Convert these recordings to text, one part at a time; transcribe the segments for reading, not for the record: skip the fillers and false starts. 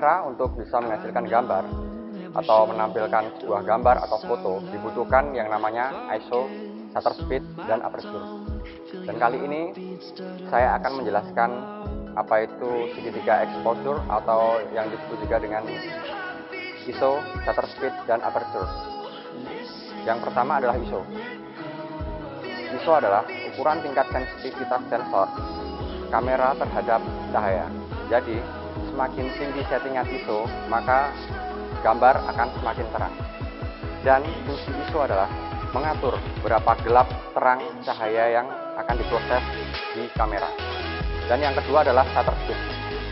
kamera untuk bisa menghasilkan gambar atau menampilkan sebuah gambar atau foto dibutuhkan yang namanya ISO, shutter speed, dan aperture. Dan kali ini saya akan menjelaskan apa itu segitiga exposure atau yang disebut juga dengan ISO, shutter speed, dan aperture. Yang pertama adalah ISO. ISO adalah ukuran tingkat sensitivitas sensor kamera terhadap cahaya. Jadi, semakin tinggi settingan ISO, maka gambar akan semakin terang. Dan fungsi ISO adalah mengatur berapa gelap terang cahaya yang akan diproses di kamera. Dan yang kedua adalah shutter speed.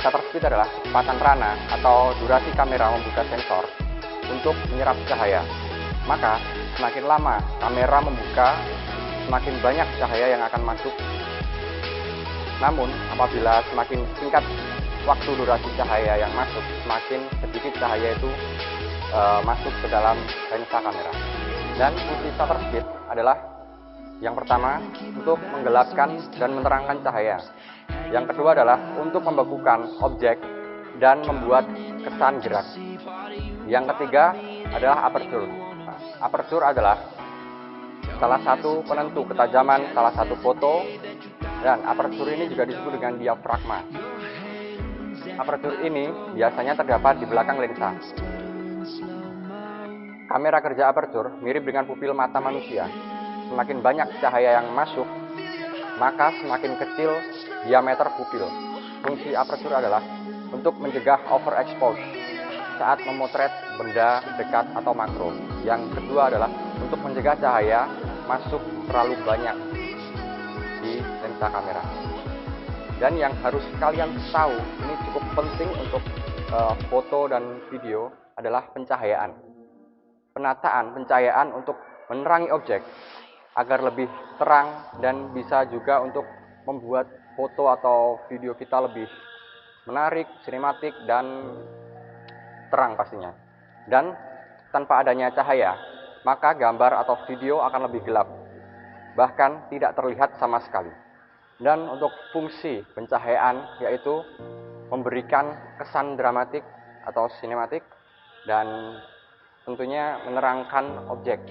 Shutter speed adalah kecepatan rana atau durasi kamera membuka sensor untuk menyerap cahaya. Maka, semakin lama kamera membuka, semakin banyak cahaya yang akan masuk. Namun, apabila semakin singkat waktu durasi cahaya yang masuk, semakin sedikit cahaya itu masuk ke dalam lensa kamera. Dan fungsi shutter speed adalah yang pertama untuk menggelapkan dan menerangkan cahaya. Yang kedua adalah untuk membekukan objek dan membuat kesan gerak. Yang ketiga adalah aperture. Aperture adalah salah satu penentu ketajaman salah satu foto, dan aperture ini juga disebut dengan diafragma. Aperture ini biasanya terdapat di belakang lensa. Kamera kerja aperture mirip dengan pupil mata manusia. Semakin banyak cahaya yang masuk, maka semakin kecil diameter pupil. Fungsi aperture adalah untuk mencegah overexpose saat memotret benda dekat atau makro. Yang kedua adalah untuk mencegah cahaya masuk terlalu banyak di lensa kamera. Dan yang harus kalian tahu, ini cukup penting untuk foto dan video, adalah pencahayaan. Penataan pencahayaan untuk menerangi objek agar lebih terang dan bisa juga untuk membuat foto atau video kita lebih menarik, sinematik, dan terang pastinya. Dan tanpa adanya cahaya, maka gambar atau video akan lebih gelap, bahkan tidak terlihat sama sekali. Dan untuk fungsi pencahayaan yaitu memberikan kesan dramatik atau sinematik dan tentunya menerangkan objek.